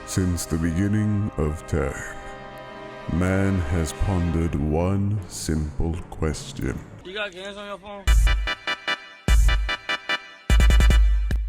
Since the beginning of time, man has pondered one simple question. You got games on your phone?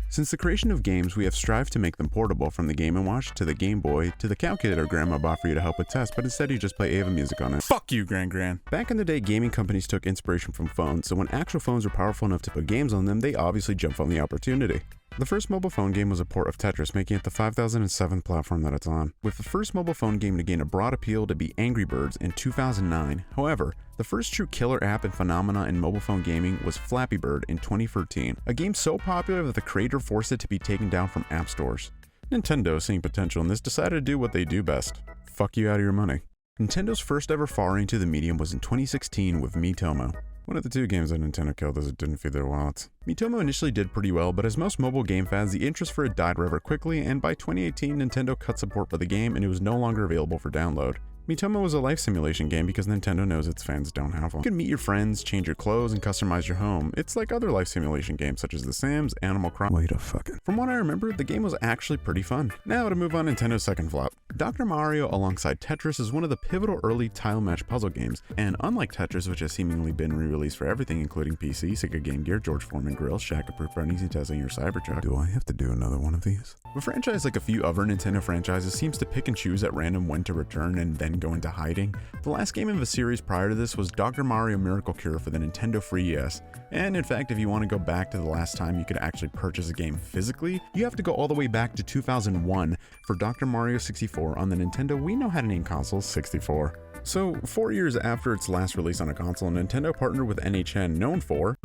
Since the creation of games, we have strived to make them portable, from the Game & Watch to the Game Boy to the calculator Grandma bought for you to help with tests, but instead you just play Ava music on it. Fuck you, Gran. Back in the day, gaming companies took inspiration from phones, so when actual phones were powerful enough to put games on them, they obviously jumped on the opportunity. The first mobile phone game was a port of Tetris, making it the 5007th platform that it's on. With the first mobile phone game to gain a broad appeal to be Angry Birds in 2009. However, the first true killer app and phenomena in mobile phone gaming was Flappy Bird in 2013, a game so popular that the creator forced it to be taken down from app stores. Nintendo, seeing potential in this, decided to do what they do best: fuck you out of your money. Nintendo's first ever foray into the medium was in 2016 with Miitomo. One of the two games that Nintendo killed as it didn't feed their wallets. Miitomo initially did pretty well, but as most mobile game fans, the interest for it died rather quickly, and by 2018, Nintendo cut support for the game and it was no longer available for download. Miitomo was a life simulation game because Nintendo knows its fans don't have one. You can meet your friends, change your clothes, and customize your home. It's like other life simulation games such as The Sims, Animal Crossing. Wait a fucking. From what I remember, the game was actually pretty fun. Now to move on Nintendo's second flop. Dr. Mario alongside Tetris is one of the pivotal early tile match puzzle games, and unlike Tetris, which has seemingly been re-released for everything including PC, Sega Game Gear, George Foreman Grill, Shaq-approved for uneasy testing your Cybertruck. Do I have to do another one of these? A franchise like a few other Nintendo franchises seems to pick and choose at random when to return and then go into hiding. The last game of the series prior to this was Dr. Mario Miracle Cure for the Nintendo 3DS, and in fact, if you want to go back to the last time you could actually purchase a game physically, you have to go all the way back to 2001 for Dr. Mario 64 on the Nintendo we know how to name consoles 64. So, 4 years after its last release on a console, Nintendo partnered with NHN, known for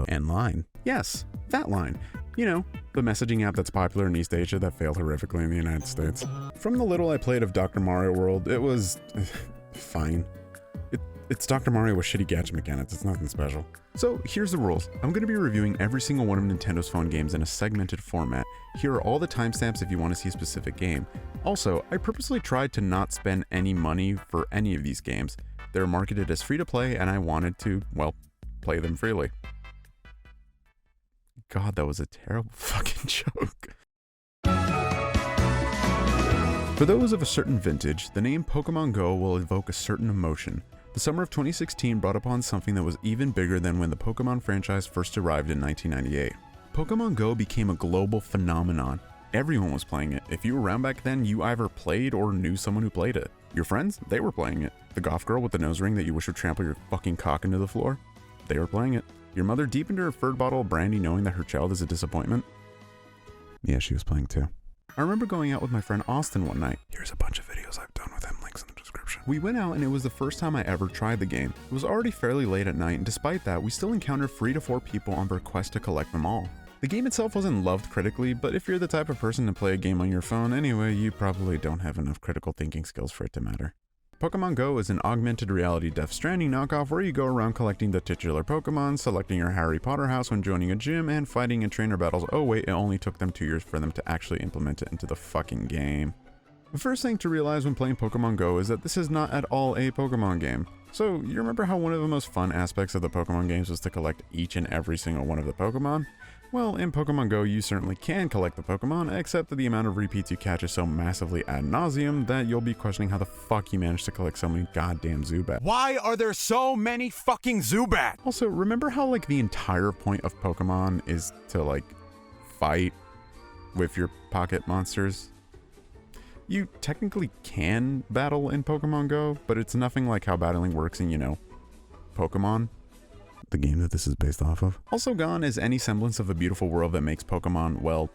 and Line. Yes, that Line. You know, the messaging app that's popular in East Asia that failed horrifically in the United States. From the little I played of Dr. Mario World, it was fine. It's Dr. Mario with shitty gadget mechanics, it's nothing special. So here's the rules. I'm going to be reviewing every single one of Nintendo's phone games in a segmented format. Here are all the timestamps if you want to see a specific game. Also, I purposely tried to not spend any money for any of these games. They're marketed as free to play and I wanted to, well, play them freely. God, that was a terrible fucking joke. For those of a certain vintage, the name Pokémon GO will evoke a certain emotion. The summer of 2016 brought upon something that was even bigger than when the Pokémon franchise first arrived in 1998. Pokémon GO became a global phenomenon. Everyone was playing it. If you were around back then, you either played or knew someone who played it. Your friends, they were playing it. The goth girl with the nose ring that you wish would trample your fucking cock into the floor, they were playing it. Your mother deep into her third bottle of brandy knowing that her child is a disappointment? Yeah, she was playing too. I remember going out with my friend Austin one night. Here's a bunch of videos I've done with him, links in the description. We went out and it was the first time I ever tried the game. It was already fairly late at night, and despite that, we still encountered 3 to 4 people on their quest to collect them all. The game itself wasn't loved critically, but if you're the type of person to play a game on your phone anyway, you probably don't have enough critical thinking skills for it to matter. Pokemon GO is an augmented reality Death Stranding knockoff where you go around collecting the titular Pokemon, selecting your Harry Potter house when joining a gym, and fighting in trainer battles. Oh wait, it only took them 2 years for them to actually implement it into the fucking game. The first thing to realize when playing Pokemon GO is that this is not at all a Pokemon game. So, you remember how one of the most fun aspects of the Pokemon games was to collect each and every single one of the Pokemon? Well, in Pokemon GO, you certainly can collect the Pokemon, except that the amount of repeats you catch is so massively ad nauseum that you'll be questioning how the fuck you managed to collect so many goddamn Zubats. Why are there so many fucking Zubats? Also, remember how, like, the entire point of Pokemon is to, like, fight with your pocket monsters? You technically can battle in Pokemon GO, but it's nothing like how battling works in, you know, Pokemon, the game that this is based off of. Also gone is any semblance of a beautiful world that makes Pokemon, well,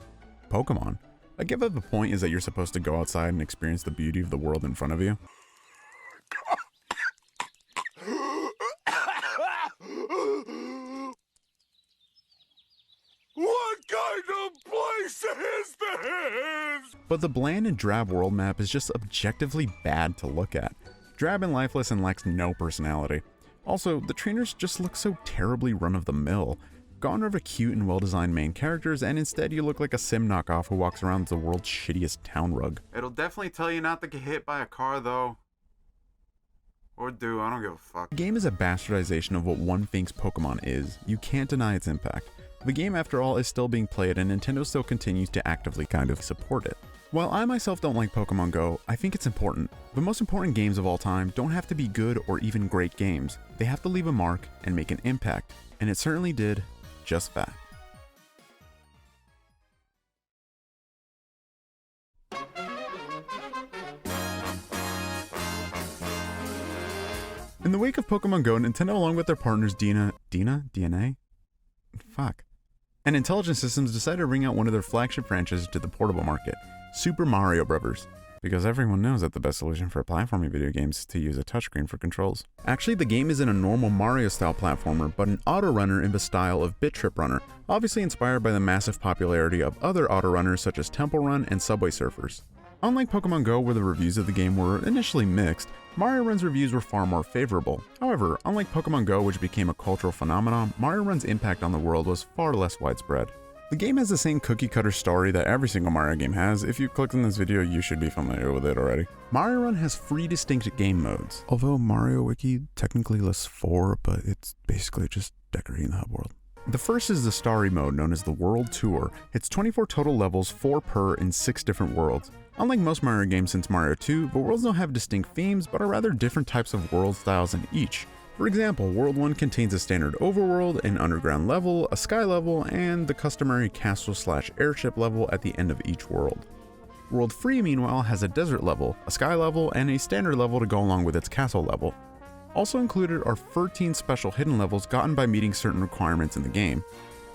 Pokemon. I give up the point is that you're supposed to go outside and experience the beauty of the world in front of you. What kind of place is this? But the bland and drab world map is just objectively bad to look at. Drab and lifeless and lacks no personality. Also, the trainers just look so terribly run-of-the-mill. Gone are the cute and well-designed main characters, and instead you look like a sim knockoff who walks around as the world's shittiest town rug. It'll definitely tell you not to get hit by a car though. Or do, I don't give a fuck. The game is a bastardization of what one thinks Pokemon is. You can't deny its impact. The game, after all, is still being played and Nintendo still continues to actively kind of support it. While I myself don't like Pokémon GO, I think it's important. The most important games of all time don't have to be good or even great games. They have to leave a mark and make an impact, and it certainly did just that. In the wake of Pokémon GO, Nintendo, along with their partners DNA? Fuck. And Intelligent Systems, decided to bring out one of their flagship franchises to the portable market, Super Mario Bros. Because everyone knows that the best solution for platforming video games is to use a touchscreen for controls. Actually, the game isn't a normal Mario-style platformer, but an auto-runner in the style of Bit Trip Runner, obviously inspired by the massive popularity of other auto-runners such as Temple Run and Subway Surfers. Unlike Pokémon GO, where the reviews of the game were initially mixed, Mario Run's reviews were far more favorable. However, unlike Pokémon GO, which became a cultural phenomenon, Mario Run's impact on the world was far less widespread. The game has the same cookie-cutter story that every single Mario game has. If you clicked on this video, you should be familiar with it already. Mario Run has 3 distinct game modes, although Mario Wiki technically lists 4, but it's basically just decorating the hub world. The first is the Starry mode, known as the World Tour. It's 24 total levels, 4 per, in 6 different worlds. Unlike most Mario games since Mario 2, the worlds don't have distinct themes, but are rather different types of world styles in each. For example, World 1 contains a standard overworld, an underground level, a sky level, and the customary castle/airship level at the end of each world. World 3, meanwhile, has a desert level, a sky level, and a standard level to go along with its castle level. Also included are 13 special hidden levels gotten by meeting certain requirements in the game.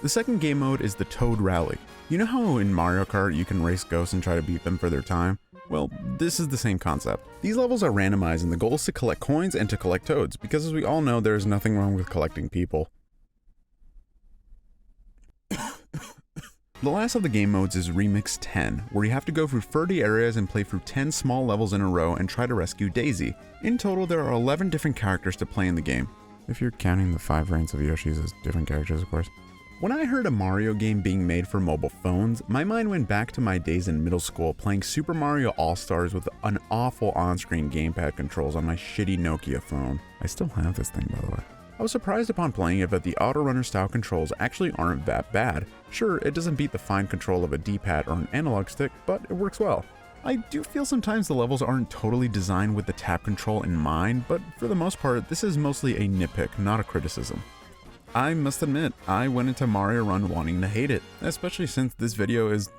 The second game mode is the Toad Rally. You know how in Mario Kart you can race ghosts and try to beat them for their time? Well, this is the same concept. These levels are randomized and the goal is to collect coins and to collect toads, because as we all know, there is nothing wrong with collecting people. The last of the game modes is Remix 10, where you have to go through 30 areas and play through 10 small levels in a row and try to rescue Daisy. In total, there are 11 different characters to play in the game. If you're counting the 5 reigns of Yoshi's as different characters, of course. When I heard a Mario game being made for mobile phones, my mind went back to my days in middle school playing Super Mario All-Stars with an awful on-screen gamepad controls on my shitty Nokia phone. I still have this thing, by the way. I was surprised upon playing it that the auto-runner style controls actually aren't that bad. Sure, it doesn't beat the fine control of a D-pad or an analog stick, but it works well. I do feel sometimes the levels aren't totally designed with the tap control in mind, but for the most part, this is mostly a nitpick, not a criticism. I must admit, I went into Mario Run wanting to hate it, especially since this video is,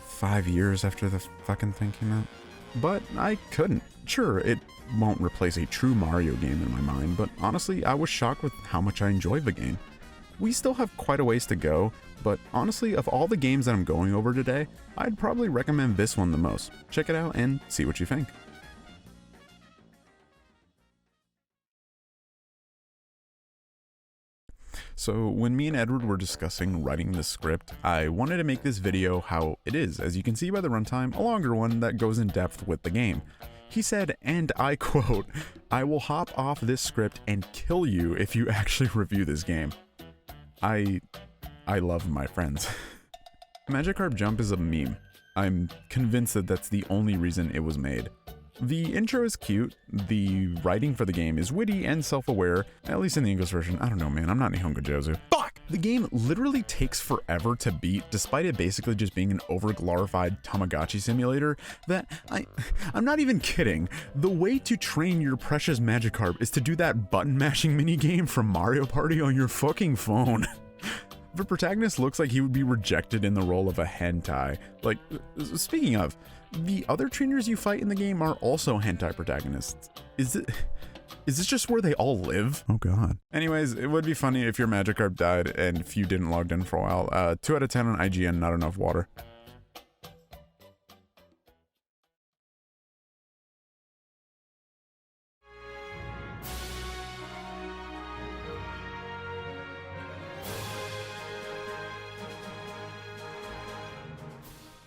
5 years after the fucking thing came out. But I couldn't. Sure, it won't replace a true Mario game in my mind, but honestly, I was shocked with how much I enjoyed the game. We still have quite a ways to go, but honestly, of all the games that I'm going over today, I'd probably recommend this one the most. Check it out and see what you think. So when me and Edward were discussing writing the script, I wanted to make this video how it is, as you can see by the runtime, a longer one that goes in depth with the game. He said, and I quote, "I will hop off this script and kill you if you actually review this game." I love my friends. Magikarp Jump is a meme. I'm convinced that that's the only reason it was made. The intro is cute, the writing for the game is witty and self-aware, at least in the English version. I don't know, man, I'm not Nihongo Jozu. Fuck! The game literally takes forever to beat, despite it basically just being an over-glorified Tamagotchi simulator that I'm not even kidding. The way to train your precious Magikarp is to do that button-mashing minigame from Mario Party on your fucking phone. The protagonist looks like he would be rejected in the role of a hentai. Like, speaking of, the other trainers you fight in the game are also hentai protagonists. Is this just where they all live? Oh god. Anyways, it would be funny if your Magikarp died and if you didn't log in for a while. 2 out of 10 on IGN, not enough water.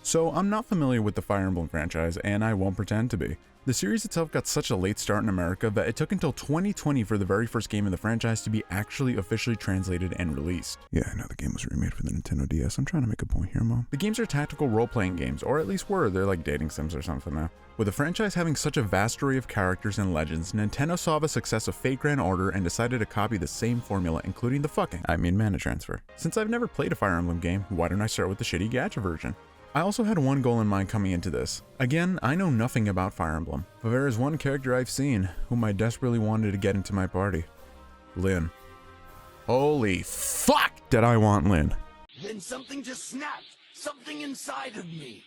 So I'm not familiar with the Fire Emblem franchise, and I won't pretend to be. The series itself got such a late start in America that it took until 2020 for the very first game in the franchise to be actually officially translated and released. Yeah, I know the game was remade for the Nintendo DS. I'm trying to make a point here, Mom. The games are tactical role-playing games, or at least were. They're like dating sims or something now. With the franchise having such a vast array of characters and legends, Nintendo saw the success of Fate Grand Order and decided to copy the same formula, including the mana transfer. Since I've never played a Fire Emblem game, why don't I start with the shitty gacha version? I also had one goal in mind coming into this. Again, I know nothing about Fire Emblem, but there is one character I've seen whom I desperately wanted to get into my party. Lyn. Holy fuck did I want Lyn. Then something just snapped. Something inside of me.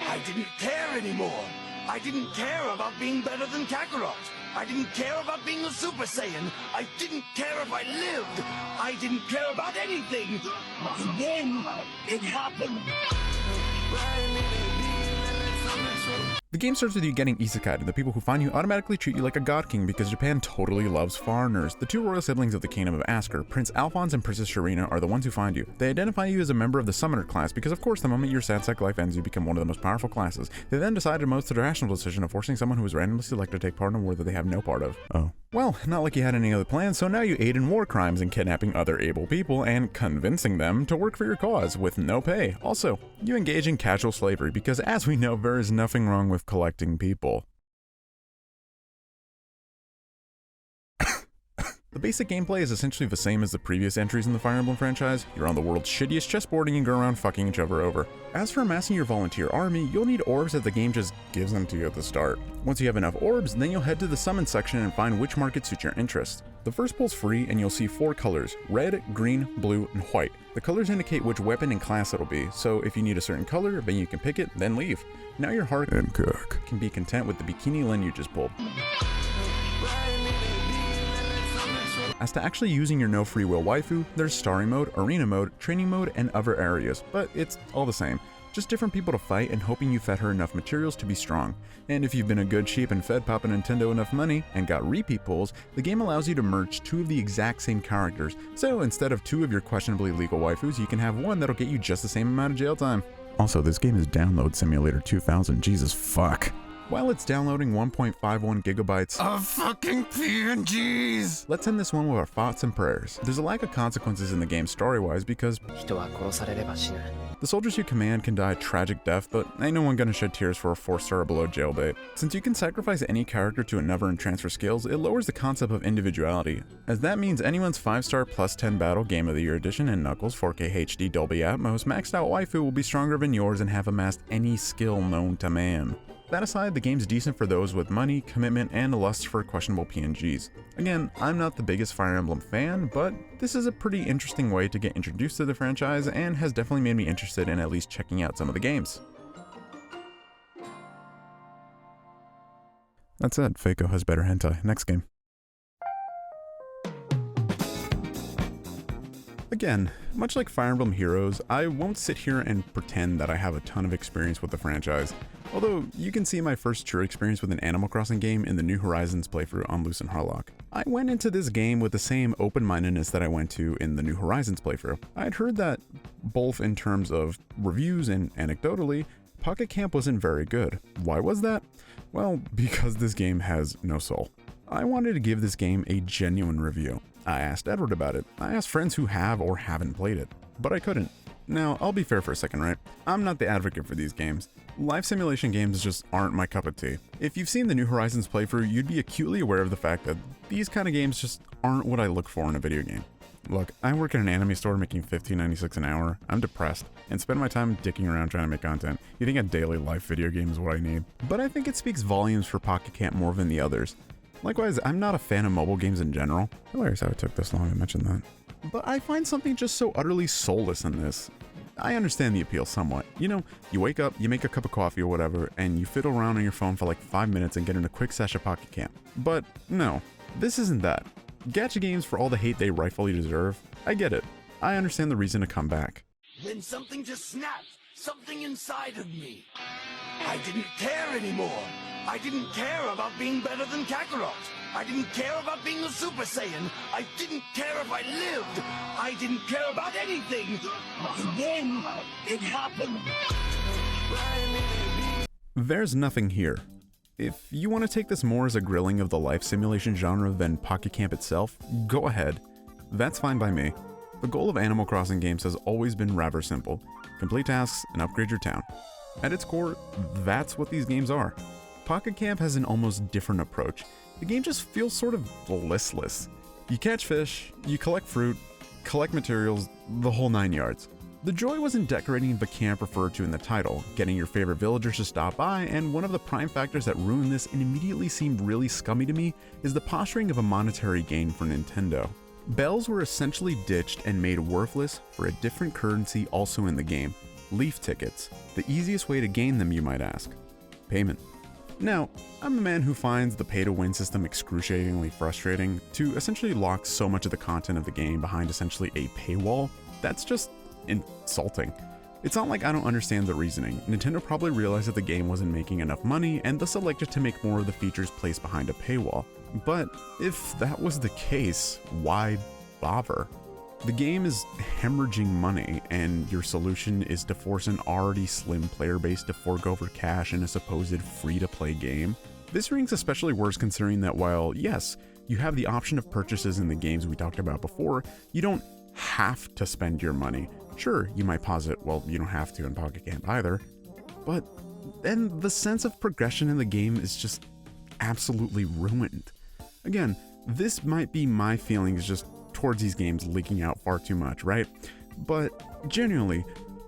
I didn't care anymore. I didn't care about being better than Kakarot. I didn't care about being a Super Saiyan. I didn't care if I lived. I didn't care about anything. And then it happened. The game starts with you getting isekai'd, and the people who find you automatically treat you like a god king because Japan totally loves foreigners. The two royal siblings of the Kingdom of Asker, Prince Alphonse and Princess Sharina, are the ones who find you. They identify you as a member of the Summoner class because, of course, the moment your Sansec life ends, you become one of the most powerful classes. They then decide to most irrational decision of forcing someone who is randomly selected to take part in a war that they have no part of. Oh. Well, not like you had any other plans, so now you aid in war crimes and kidnapping other able people and convincing them to work for your cause with no pay. Also, you engage in casual slavery because, as we know, there is nothing wrong with collecting people. The basic gameplay is essentially the same as the previous entries in the Fire Emblem franchise. You're on the world's shittiest chessboard and you go around fucking each other over. As for amassing your volunteer army, you'll need orbs that the game just gives them to you at the start. Once you have enough orbs, then you'll head to the summon section and find which market suits your interest. The first pull's free and you'll see 4 colors: red, green, blue, and white. The colors indicate which weapon and class it'll be, so if you need a certain color, then you can pick it, then leave. Now your heart And cook. can be content with the bikini Lyn you just pulled. As to actually using your no free will waifu, there's story mode, arena mode, training mode, and other areas, but it's all the same. Just different people to fight and hoping you fed her enough materials to be strong. And if you've been a good sheep and fed Papa Nintendo enough money and got repeat pulls, the game allows you to merge 2 of the exact same characters. So instead of 2 of your questionably legal waifus, you can have one that'll get you just the same amount of jail time. Also, this game is Download Simulator 2000. Jesus fuck. While it's downloading 1.51 gigabytes Of fucking PNGs! let's end this one with our thoughts and prayers. There's a lack of consequences in the game story-wise because the soldiers you command can die a tragic death, but ain't no one gonna shed tears for a 4-star or below jailbait. Since you can sacrifice any character to another and transfer skills, it lowers the concept of individuality, as that means anyone's 5-star plus 10 battle Game of the Year edition and Knuckles 4K HD Dolby Atmos maxed out waifu will be stronger than yours and have amassed any skill known to man. That aside, the game's decent for those with money, commitment, and a lust for questionable PNGs. Again, I'm not the biggest Fire Emblem fan, but this is a pretty interesting way to get introduced to the franchise and has definitely made me interested in at least checking out some of the games. That said, Faco has better hentai. Next game. Again, much like Fire Emblem Heroes, I won't sit here and pretend that I have a ton of experience with the franchise. Although, you can see my first true experience with an Animal Crossing game in the New Horizons playthrough on Lucent Harlock. I went into this game with the same open-mindedness that I went to in the New Horizons playthrough. I'd heard that, both in terms of reviews and anecdotally, Pocket Camp wasn't very good. Why was that? Well, because this game has no soul. I wanted to give this game a genuine review. I asked Edward about it. I asked friends who have or haven't played it, but I couldn't. Now, I'll be fair for a second, right? I'm not the advocate for these games. Life simulation games just aren't my cup of tea. If you've seen the New Horizons playthrough, you'd be acutely aware of the fact that these kind of games just aren't what I look for in a video game. Look, I work at an anime store making $15.96 an hour. I'm depressed and spend my time dicking around trying to make content. You think a daily life video game is what I need? But I think it speaks volumes for Pocket Camp more than the others. Likewise, I'm not a fan of mobile games in general. Hilarious how it took this long to mention that. But I find something just so utterly soulless in this. I understand the appeal somewhat. You know, you wake up, you make a cup of coffee or whatever, and you fiddle around on your phone for like 5 minutes and get in a quick sesh of Pocket Camp. But no, this isn't that. Gacha games, for all the hate they rightfully deserve, I get it. I understand the reason to come back. Then something just snapped. Something inside of me. I didn't care anymore. I didn't care about being better than Kakarot. I didn't care about being a Super Saiyan. I didn't care if I lived. I didn't care about anything. And then it happened. There's nothing here. If you want to take this more as a grilling of the life simulation genre than Pocket Camp itself, go ahead. That's fine by me. The goal of Animal Crossing games has always been rather simple: complete tasks and upgrade your town. At its core, that's what these games are. Pocket Camp has an almost different approach. The game just feels sort of listless. You catch fish, you collect fruit, collect materials, the whole 9 yards. The joy was in decorating the camp referred to in the title, getting your favorite villagers to stop by, and one of the prime factors that ruined this and immediately seemed really scummy to me is the posturing of a monetary gain for Nintendo. Bells were essentially ditched and made worthless for a different currency also in the game: leaf tickets. The easiest way to gain them, you might ask: payment. Now, I'm a man who finds the pay-to-win system excruciatingly frustrating. To essentially lock so much of the content of the game behind essentially a paywall, that's just insulting. It's not like I don't understand the reasoning. Nintendo probably realized that the game wasn't making enough money and thus elected to make more of the features placed behind a paywall. But if that was the case, why bother? The game is hemorrhaging money, and your solution is to force an already slim player base to forgo for cash in a supposed free-to-play game. This rings especially worse considering that while, yes, you have the option of purchases in the games we talked about before, you don't have to spend your money. Sure, you might posit, well, you don't have to in Pocket Camp either, but then the sense of progression in the game is just absolutely ruined. Again, this might be my feelings just towards these games leaking out far too much, right? But genuinely,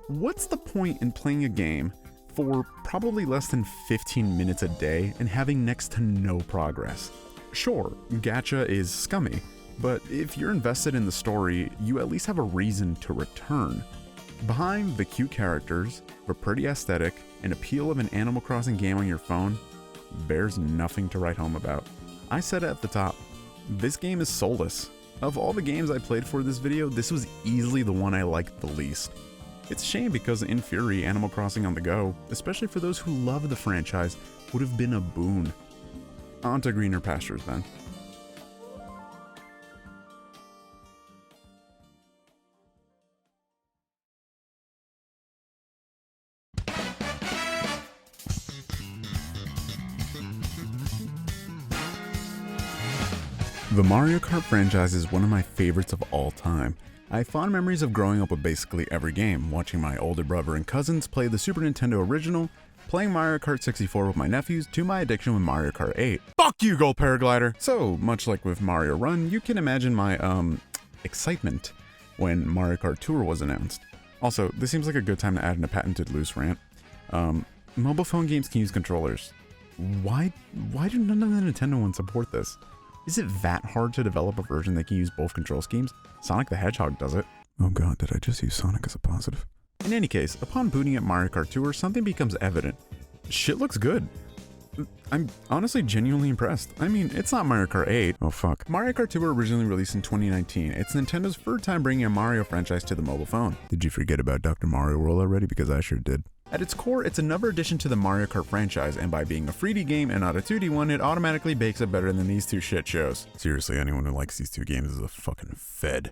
what's the point in playing a game for probably less than 15 minutes a day and having next to no progress? Sure, gacha is scummy, but if you're invested in the story, you at least have a reason to return. Behind the cute characters, the pretty aesthetic, and appeal of an Animal Crossing game on your phone, there's nothing to write home about. I said it at the top, this game is soulless. Of all the games I played for this video, this was easily the one I liked the least. It's a shame because in theory, Animal Crossing on the go, especially for those who love the franchise, would have been a boon. On to greener pastures then. The Mario Kart franchise is one of my favorites of all time. I have fond memories of growing up with basically every game, watching my older brother and cousins play the Super Nintendo original, playing Mario Kart 64 with my nephews, to my addiction with Mario Kart 8. Fuck you, Gold Paraglider! So, much like with Mario Run, you can imagine my, excitement when Mario Kart Tour was announced. Also, this seems like a good time to add in a patented loose rant. Mobile phone games can use controllers. Why do none of the Nintendo ones support this? Is it that hard to develop a version that can use both control schemes? Sonic the Hedgehog does it. Oh god, did I just use Sonic as a positive? In any case, upon booting up Mario Kart Tour, something becomes evident. Shit looks good. I'm honestly genuinely impressed. I mean, it's not Mario Kart 8. Oh fuck. Mario Kart Tour originally released in 2019. It's Nintendo's third time bringing a Mario franchise to the mobile phone. Did you forget about Dr. Mario World already? Because I sure did. At its core, it's another addition to the Mario Kart franchise, and by being a 3D game and not a 2D one, it automatically bakes it better than these two shit shows. Seriously, anyone who likes these two games is a fucking fed.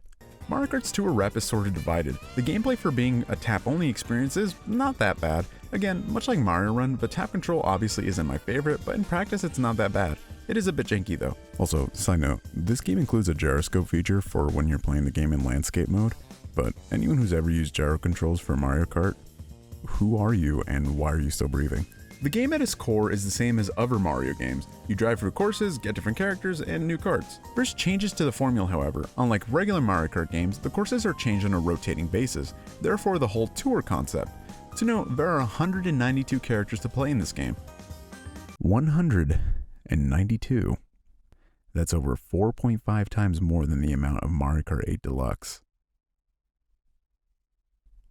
Mario Kart's Tour rep is sort of divided. The gameplay for being a tap-only experience is not that bad. Again, much like Mario Run, the tap control obviously isn't my favorite, but in practice it's not that bad. It is a bit janky though. Also, side note, this game includes a gyroscope feature for when you're playing the game in landscape mode, but anyone who's ever used gyro controls for Mario Kart, who are you and why are you still breathing? The game at its core is the same as other Mario games. You drive through courses, get different characters, and new carts. There's changes to the formula, however. Unlike regular Mario Kart games, the courses are changed on a rotating basis, therefore the whole tour concept. To note, there are 192 characters to play in this game. 192. That's over 4.5 times more than the amount of Mario Kart 8 Deluxe.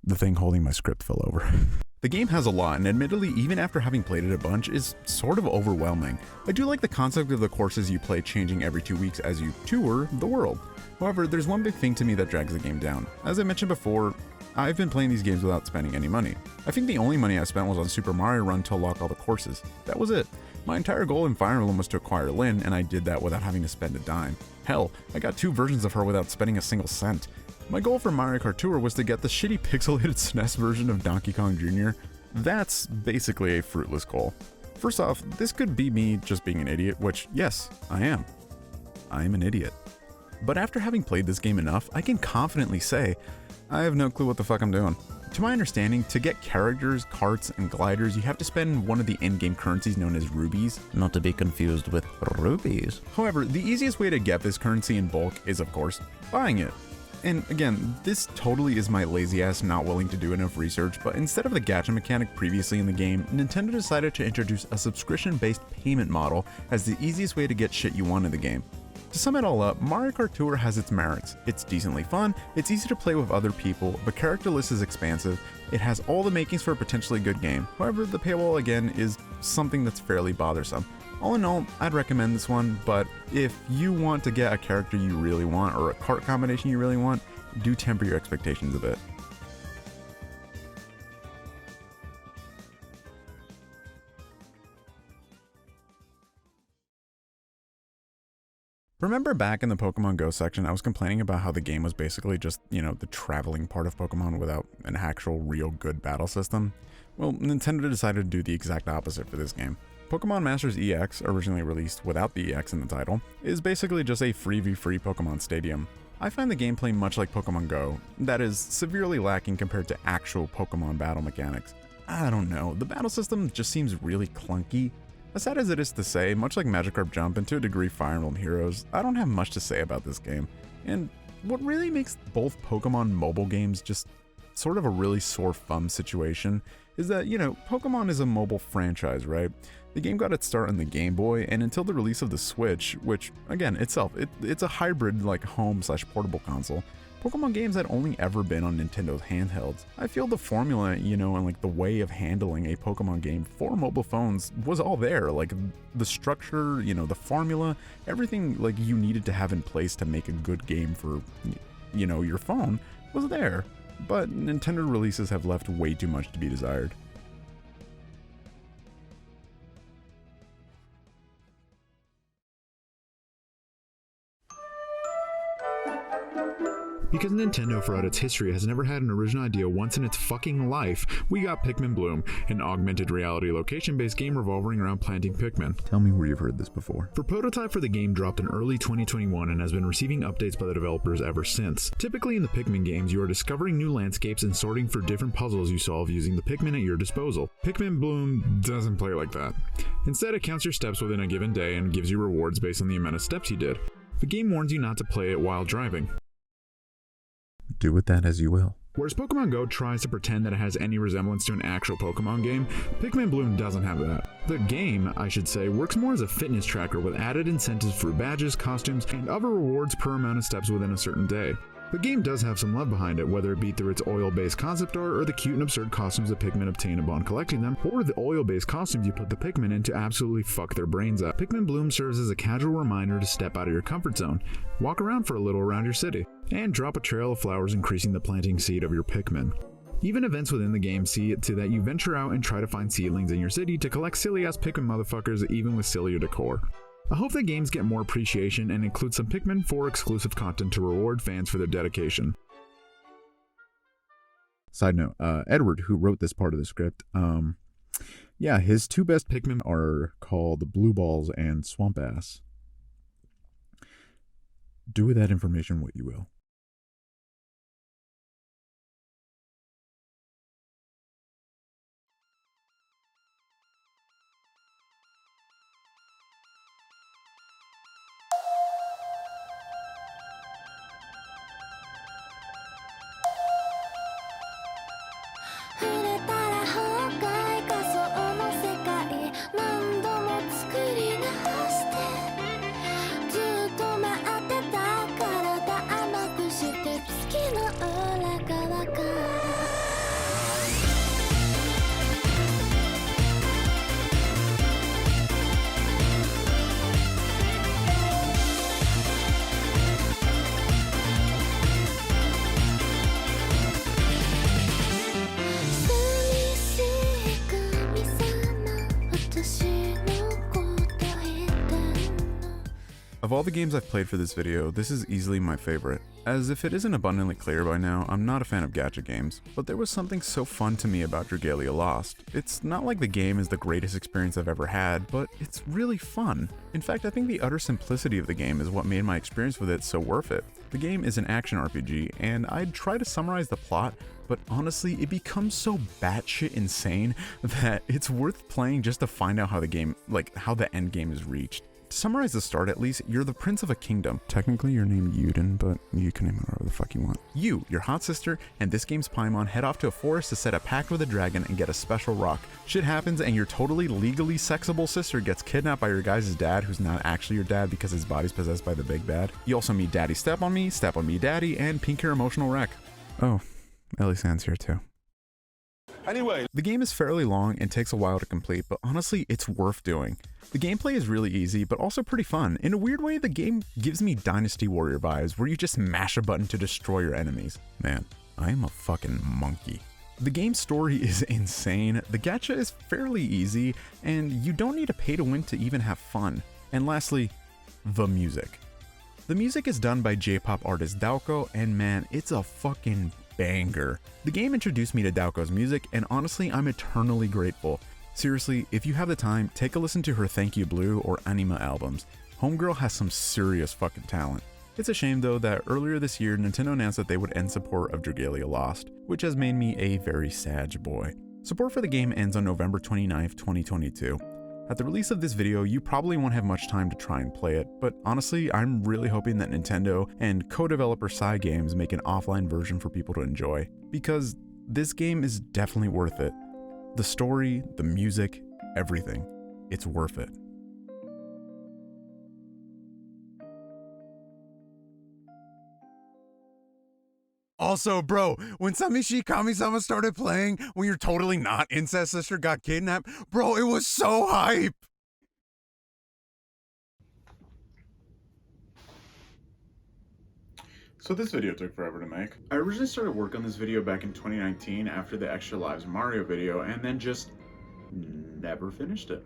The thing holding my script fell over. The game has a lot, and admittedly, even after having played it a bunch, is sort of overwhelming. I do like the concept of the courses you play changing every 2 weeks as you tour the world. However, there's one big thing to me that drags the game down. As I mentioned before, I've been playing these games without spending any money. I think the only money I spent was on Super Mario Run to unlock all the courses. That was it. My entire goal in Fire Emblem was to acquire Lyn, and I did that without having to spend a dime. Hell, I got 2 versions of her without spending a single cent. My goal for Mario Kart Tour was to get the shitty pixelated SNES version of Donkey Kong Jr. That's basically a fruitless goal. First off, this could be me just being an idiot, which, yes, I am. I am an idiot. But after having played this game enough, I can confidently say, I have no clue what the fuck I'm doing. To my understanding, to get characters, carts, and gliders, you have to spend one of the in-game currencies known as rubies, not to be confused with rubies. However, the easiest way to get this currency in bulk is, of course, buying it. And again, this totally is my lazy ass not willing to do enough research, but instead of the gacha mechanic previously in the game, Nintendo decided to introduce a subscription-based payment model as the easiest way to get shit you want in the game. To sum it all up, Mario Kart Tour has its merits. It's decently fun, it's easy to play with other people, the character list is expansive, it has all the makings for a potentially good game. However, the paywall again is something that's fairly bothersome. All in all, I'd recommend this one, but if you want to get a character you really want or a cart combination you really want, do temper your expectations a bit. Remember back in the Pokemon Go section, I was complaining about how the game was basically just, the traveling part of Pokemon without an actual real good battle system? Well, Nintendo decided to do the exact opposite for this game. Pokémon Masters EX, originally released without the EX in the title, is basically just a free Pokemon Stadium. I find the gameplay much like Pokemon Go, that is severely lacking compared to actual Pokemon battle mechanics. I don't know, the battle system just seems really clunky. As sad as it is to say, much like Magikarp Jump and to a degree Fire Emblem Heroes, I don't have much to say about this game. And what really makes both Pokemon mobile games just sort of a really sore thumb situation is that, Pokemon is a mobile franchise, right? The game got its start on the Game Boy, and until the release of the Switch, which, again, it's a hybrid like home/portable console, Pokemon games had only ever been on Nintendo's handhelds. I feel the formula, and like the way of handling a Pokemon game for mobile phones was all there. Like the structure, the formula, everything like you needed to have in place to make a good game for, your phone was there. But Nintendo releases have left way too much to be desired. Because Nintendo throughout its history has never had an original idea once in its fucking life, we got Pikmin Bloom, an augmented reality location-based game revolving around planting Pikmin. Tell me where you've heard this before. The prototype for the game dropped in early 2021 and has been receiving updates by the developers ever since. Typically in the Pikmin games, you are discovering new landscapes and sorting for different puzzles you solve using the Pikmin at your disposal. Pikmin Bloom doesn't play like that. Instead, it counts your steps within a given day and gives you rewards based on the amount of steps you did. The game warns you not to play it while driving. Do with that as you will. Whereas Pokemon Go tries to pretend that it has any resemblance to an actual Pokemon game, Pikmin Bloom doesn't have that. The game, I should say, works more as a fitness tracker with added incentives for badges, costumes, and other rewards per amount of steps within a certain day. The game does have some love behind it, whether it be through its oil-based concept art or the cute and absurd costumes that Pikmin obtain upon collecting them, or the oil-based costumes you put the Pikmin in to absolutely fuck their brains up. Pikmin Bloom serves as a casual reminder to step out of your comfort zone, walk around for a little around your city, and drop a trail of flowers increasing the planting seed of your Pikmin. Even events within the game see it to that you venture out and try to find seedlings in your city to collect silly-ass Pikmin motherfuckers even with sillier decor. I hope that games get more appreciation and include some Pikmin 4 exclusive content to reward fans for their dedication. Side note, Edward, who wrote this part of the script, his two best Pikmin are called Blue Balls and Swamp Ass. Do with that information what you will. Of all the games I've played for this video, this is easily my favorite. As if it isn't abundantly clear by now, I'm not a fan of gacha games, but there was something so fun to me about Dragalia Lost. It's not like the game is the greatest experience I've ever had, but it's really fun. In fact, I think the utter simplicity of the game is what made my experience with it so worth it. The game is an action RPG, and I'd try to summarize the plot, but honestly, it becomes so batshit insane that it's worth playing just to find out how the end game is reached. To summarize the start at least, you're the prince of a kingdom. Technically you're named Yuden, but you can name it whatever the fuck you want. You, your hot sister, and this game's Paimon head off to a forest to set a pact with a dragon and get a special rock. Shit happens and your totally legally sexable sister gets kidnapped by your guys' dad, who's not actually your dad because his body's possessed by the big bad. You also meet Daddy Step on Me Daddy, and Pink Hair Emotional Wreck. Oh, Ellie Sand's here too. Anyway, the game is fairly long and takes a while to complete, but honestly, it's worth doing. The gameplay is really easy, but also pretty fun. In a weird way, the game gives me Dynasty Warrior vibes, where you just mash a button to destroy your enemies. Man, I am a fucking monkey. The game's story is insane, the gacha is fairly easy, and you don't need to pay to win to even have fun. And lastly, the music. The music is done by J-pop artist Daoko, and man, it's a fucking banger. The game introduced me to Daoko's music, and honestly, I'm eternally grateful. Seriously, if you have the time, take a listen to her Thank You Blue or Anima albums. Homegirl has some serious fucking talent. It's a shame though that earlier this year, Nintendo announced that they would end support of Dragalia Lost, which has made me a very sad boy. Support for the game ends on November 29th, 2022. At the release of this video, you probably won't have much time to try and play it, but honestly, I'm really hoping that Nintendo and co-developer Psy Games make an offline version for people to enjoy, because this game is definitely worth it. The story, the music, everything. It's worth it. Also, bro, when Samishi Kami-sama started playing, when your totally not incest sister got kidnapped, bro, it was so hype! So this video took forever to make. I originally started work on this video back in 2019 after the Extra Lives Mario video, and then just never finished it.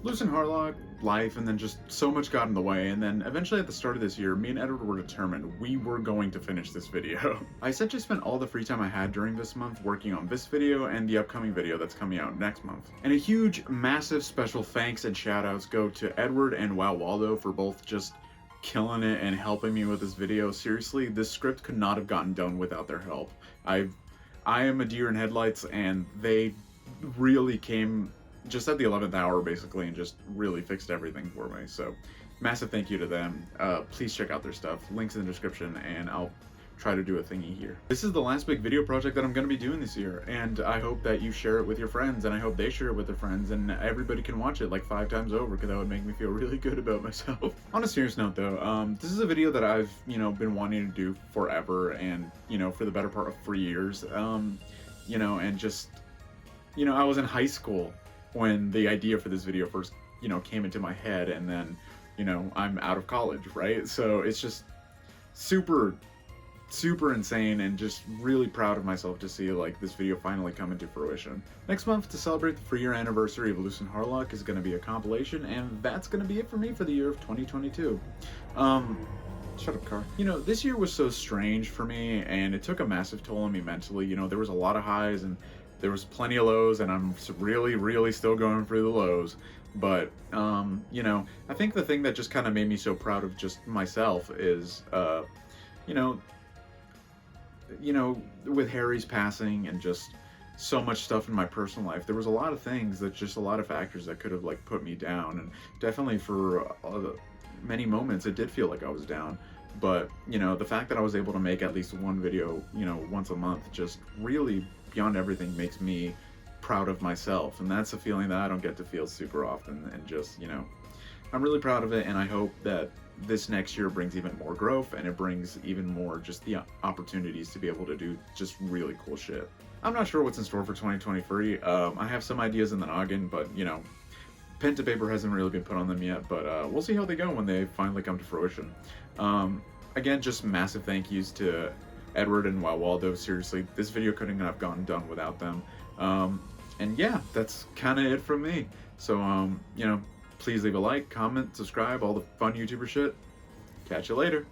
Loose and Harlock, life, and then just so much got in the way, and then eventually at the start of this year, me and Edward were determined we were going to finish this video. I essentially spent all the free time I had during this month working on this video and the upcoming video that's coming out next month. And a huge, massive special thanks and shoutouts go to Edward and WowWaldo for both just killing it and helping me with this video. Seriously, this script could not have gotten done without their help. I am a deer in headlights, and they really came just at the 11th hour basically and just really fixed everything for me. So massive thank you to them. Please check out their stuff, links in the description, and I'll try to do a thingy here. This is the last big video project that I'm going to be doing this year, and I hope that you share it with your friends, and I hope they share it with their friends, and everybody can watch it like 5 times over, because that would make me feel really good about myself. On a serious note though, this is a video that I've, been wanting to do forever, and, for the better part of 3 years, and just, I was in high school when the idea for this video first, came into my head, and then, I'm out of college, right? So it's just super insane, and just really proud of myself to see this video finally come into fruition. Next month, to celebrate the 3-year anniversary of Loose and Harlock, is going to be a compilation, and that's going to be it for me for the year of 2022. Shut up, car. This year was so strange for me, and it took a massive toll on me mentally. There was a lot of highs, and there was plenty of lows, and I'm really still going through the lows. But, I think the thing that just kind of made me so proud of just myself is, with Harry's passing and just so much stuff in my personal life, there was a lot of things that just a lot of factors that could have put me down, and definitely for many moments it did feel like I was down. But the fact that I was able to make at least one video once a month just really beyond everything makes me proud of myself, and that's a feeling that I don't get to feel super often, and just I'm really proud of it, and I hope that this next year brings even more growth, and it brings even more just the opportunities to be able to do just really cool shit. I'm not sure what's in store for 2023. I have some ideas in the noggin, but pen to paper hasn't really been put on them yet, but we'll see how they go when they finally come to fruition. Again, just massive thank yous to Edward and WowWaldo. Seriously, this video couldn't have gotten done without them. And yeah, that's kind of it from me. So, please leave a like, comment, subscribe, all the fun YouTuber shit. Catch you later.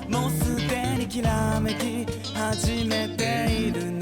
もうすでにきらめき始めている